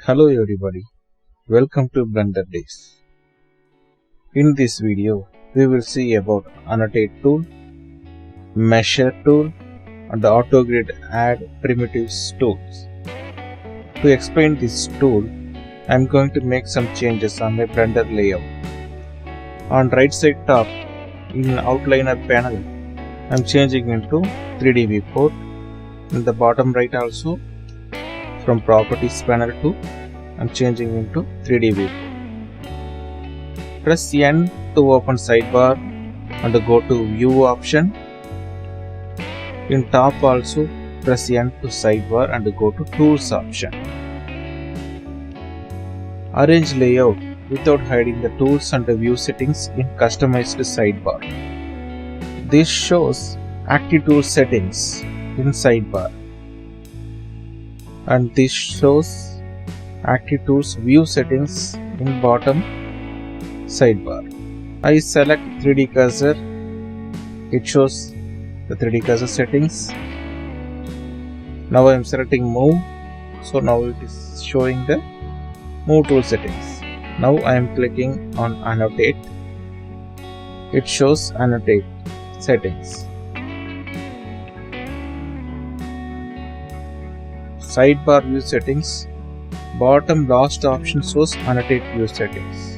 Hello everybody, welcome to Blender Days. In this video, we will see about Annotate tool, Measure tool and the AutoGrid Add Primitives tools. To explain this tool, I am going to make some changes on my Blender layout. On right side top, in Outliner panel, I am changing into 3D viewport. In the bottom right also, from Properties panel to I am changing into 3D viewport. Press N to open sidebar and go to View option. In top also press N to sidebar and go to Tools option. Arrange layout without hiding the tools and the view settings in customized sidebar. This shows active tool settings in sidebar, and this shows active tools view settings in bottom sidebar. I select 3D cursor, it shows the 3D cursor settings. Now I am selecting move, so now it is showing the move tool settings. Now I am clicking on annotate, it shows annotate settings. Sidebar view settings, bottom last option shows annotate view settings.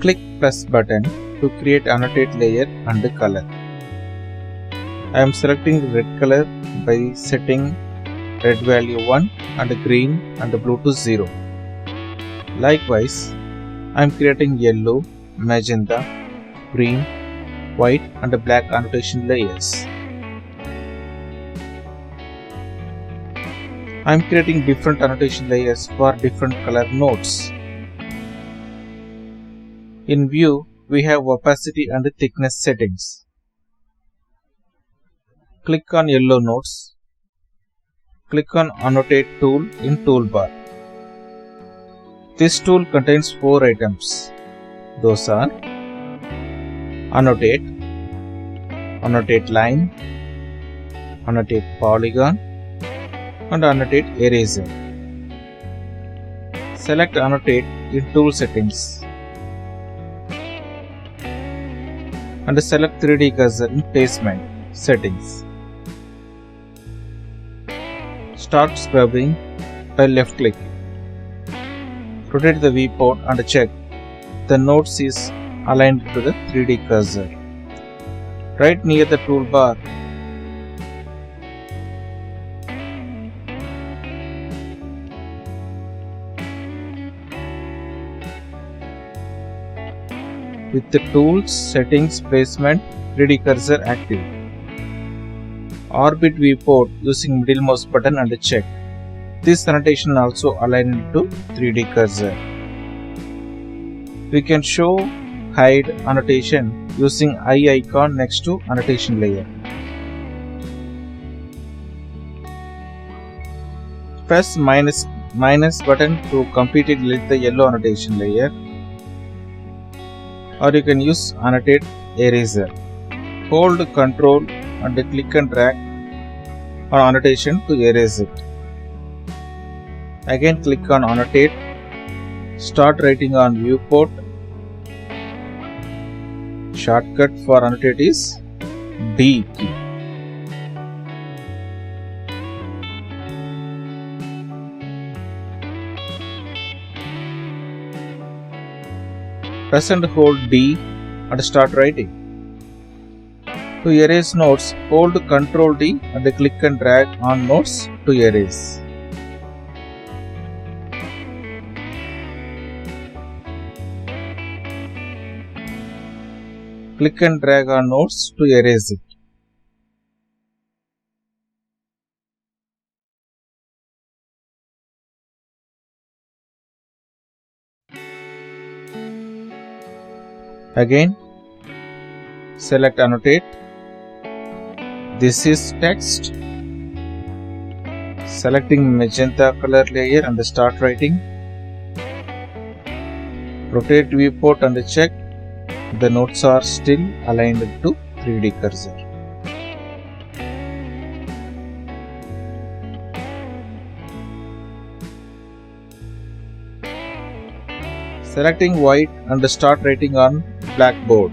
Click plus button to create annotate layer and color. I am selecting red color by setting red value 1 and green and blue to 0. Likewise, I am creating yellow, magenta, green, white and black annotation layers. I am creating different annotation layers for different color nodes. In view, we have opacity and thickness settings. Click on yellow nodes. Click on Annotate tool in toolbar. This tool contains 4 items. Those are Annotate, Annotate line, Annotate polygon and Annotate eraser. Select Annotate in tool settings and select 3D cursor in placement settings. Start scrubbing by left clicking. Rotate the viewport and check the nodes is aligned to the 3D cursor. Right near the toolbar, with the tools, settings, placement, 3D cursor active. Orbit viewport using middle mouse button and check. This annotation also aligned to 3D cursor. We can show hide annotation using eye icon next to annotation layer. Press minus button to completely delete the yellow annotation layer, or you can use annotate eraser. Hold Ctrl and click and drag on annotation to erase it. Again click on annotate, start writing on viewport. Shortcut for annotate is D key. Press and hold D and start writing. To erase nodes, hold Ctrl D and click and drag on nodes to erase. Click and drag on nodes to erase it. Again, select annotate. This is text. Selecting magenta color layer and start writing. Rotate viewport and check the nodes are still aligned to 3D cursor. Selecting white and start writing on blackboard.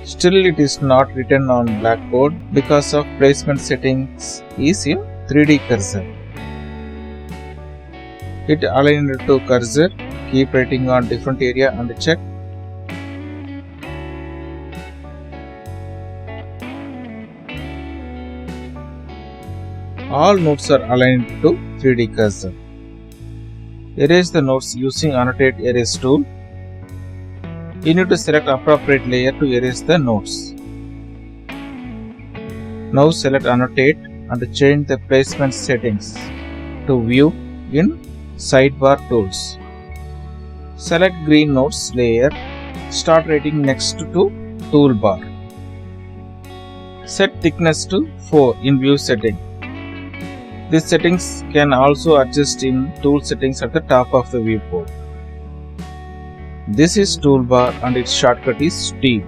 Still it is not written on blackboard because of placement settings is in 3D cursor. Hit align to cursor, keep writing on different area and check. All nodes are aligned to 3D cursor. Erase the nodes using Annotate Erase tool. You need to select appropriate layer to erase the nodes. Now select Annotate and change the placement settings to View in Sidebar Tools. Select green nodes layer. Start writing next to Toolbar. Set thickness to 4 in View setting. These settings can also adjust in Tool settings at the top of the viewport. This is Toolbar and its shortcut is T.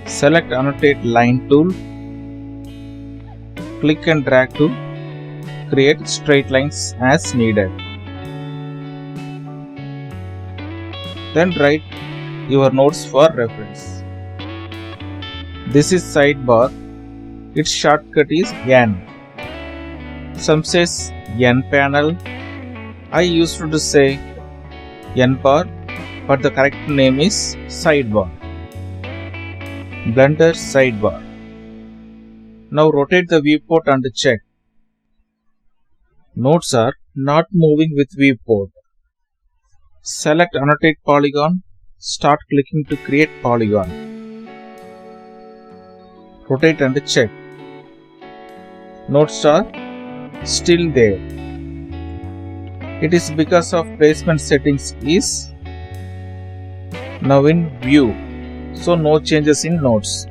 Select Annotate Line tool. Click and drag to create straight lines as needed. Then write your nodes for reference. This is Sidebar. Its shortcut is N. Some says N panel. I used to say N bar, but the correct name is Sidebar. Blender Sidebar. Now rotate the viewport and check. Nodes are not moving with viewport. Select Annotate Polygon. Start clicking to create polygon. Rotate and check. Nodes are still there. It is because of placement settings is now in view, so no changes in nodes.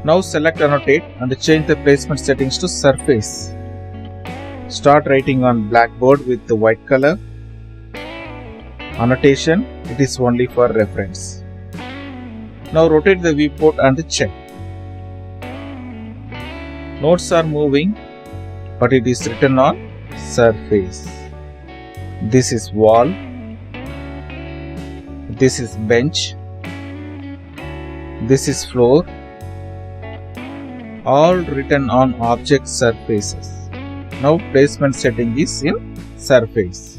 Now select Annotate and change the placement settings to surface. Start writing on blackboard with the white color. Annotation, it is only for reference. Now rotate the viewport and check. Nodes are moving, but it is written on surface. This is wall. This is bench. This is floor. All written on object surfaces. Now placement setting is in surface.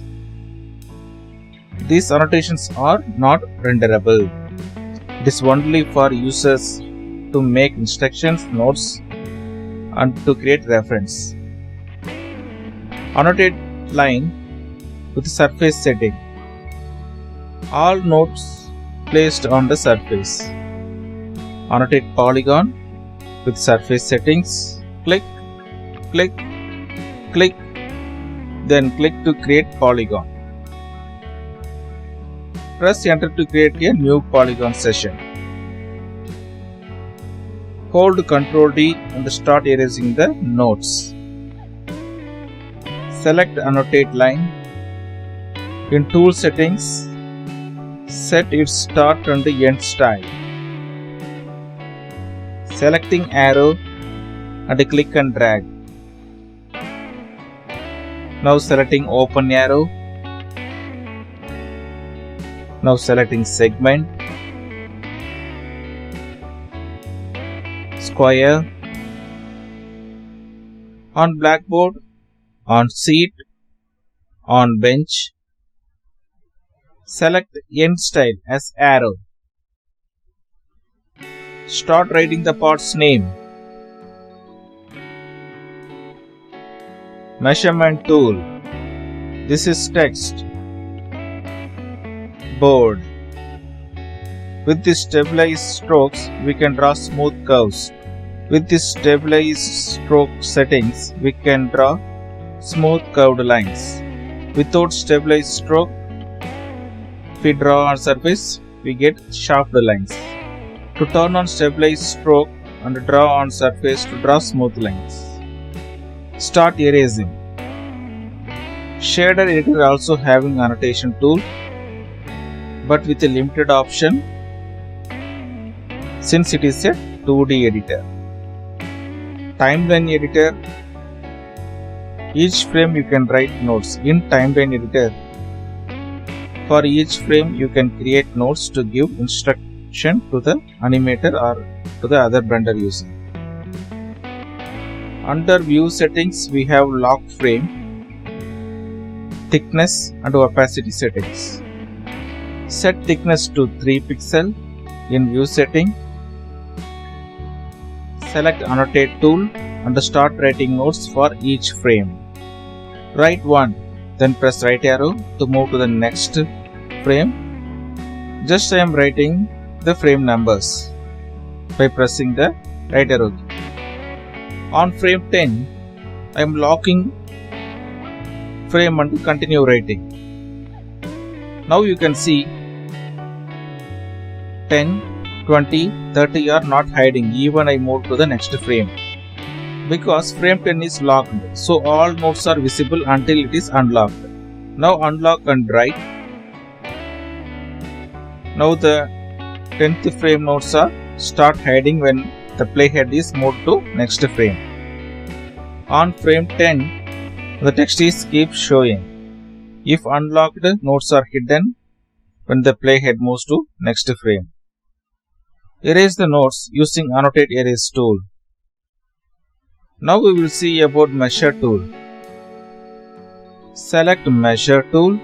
These annotations are not renderable. It is only for users to make instructions, notes, and to create reference. Annotate line with surface setting. All nodes placed on the surface. Annotate polygon with surface settings. Click, click, click, then click to create polygon. Press enter to create a new polygon session. Hold Ctrl D and start erasing the nodes. Select Annotate line. In Tool settings, set its start and end style. Selecting arrow and click and drag. Now selecting open arrow. Now selecting segment, square, on blackboard, on seat, on bench. Select end style as arrow. Start writing the part's name. Measurement tool. This is text. Board. With the stabilized strokes, we can draw smooth curves. With the stabilized stroke settings, we can draw smooth curved lines. Without stabilized stroke, if we draw on surface, we get sharp lines. To turn on stabilized stroke and draw on surface to draw smooth lines. Start erasing. Shader editor also having annotation tool, but with a limited option since it is a 2D editor. Timeline editor Each frame you can write notes. In timeline editor, for each frame you can create notes to give instruction to the animator or to the other Blender user. Under view settings we have lock frame, thickness and opacity settings. Set thickness to 3 pixel in view setting. Select annotate tool and start writing notes for each frame. Write 1, then press right arrow to move to the next frame. Just I am writing the frame numbers by pressing the right arrow key. On frame 10, I am locking frame and continue writing. Now you can see 10, 20, 30 are not hiding even I move to the next frame, because frame 10 is locked, so all notes are visible until it is unlocked. Now unlock and write. Now the 10th frame notes are start hiding when the playhead is moved to next frame. On frame 10, the text is keep showing. If unlocked, notes are hidden when the playhead moves to next frame. Erase the notes using annotate erase tool. Now we will see about measure tool. Select measure tool.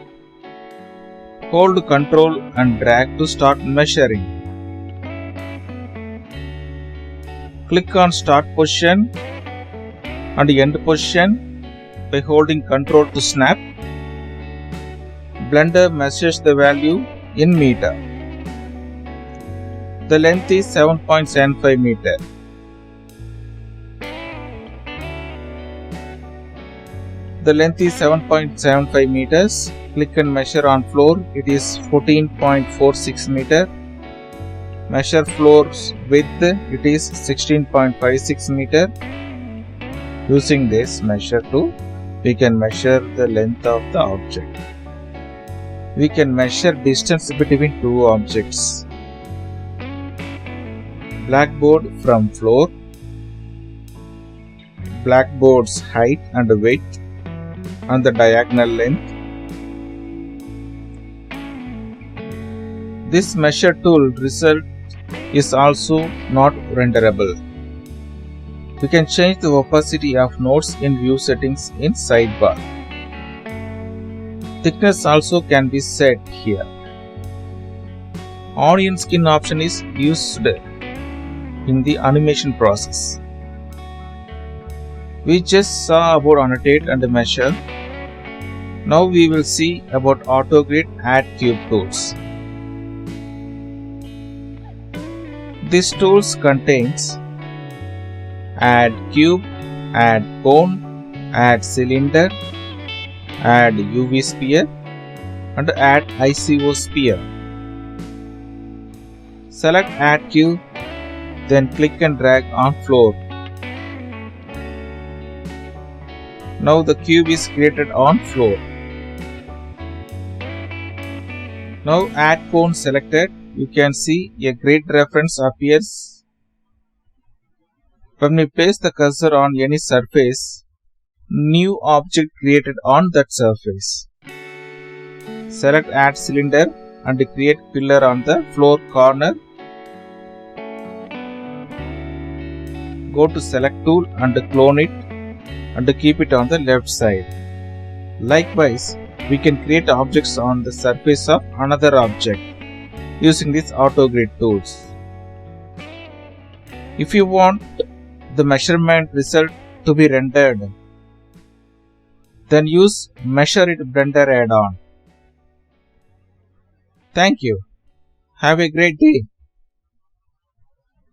Hold Ctrl and drag to start measuring. Click on start position and end position by holding Ctrl to snap. Blender measures the value in meter. The length is 7.75 meter. The length is 7.75 meters. Click and measure on floor. It is 14.46 meter. Measure floor's width. It is 16.56 meter. Using this measure tool, we can measure the length of the object. We can measure distance between two objects. Blackboard from floor, blackboard's height and weight, and the diagonal length. This measure tool result is also not renderable. We can change the opacity of nodes in view settings in sidebar. Thickness also can be set here. Onion skin option is used in the animation process. We just saw about annotate and measure. Now we will see about AutoGrid Add Cube tools. This tools contains Add Cube, Add Cone, Add Cylinder, Add UV Sphere and Add ICO Sphere. Select Add Cube, then click and drag on floor. Now the cube is created on floor. Now add cone selected. You can see a grid reference appears. When we place the cursor on any surface, new object created on that surface. Select add cylinder and create pillar on the floor corner. Go to select tool and clone it and keep it on the left side. Likewise, we can create objects on the surface of another object using these AutoGrid tools. If you want the measurement result to be rendered, then use Measure It Blender add-on. Thank you. Have a great day.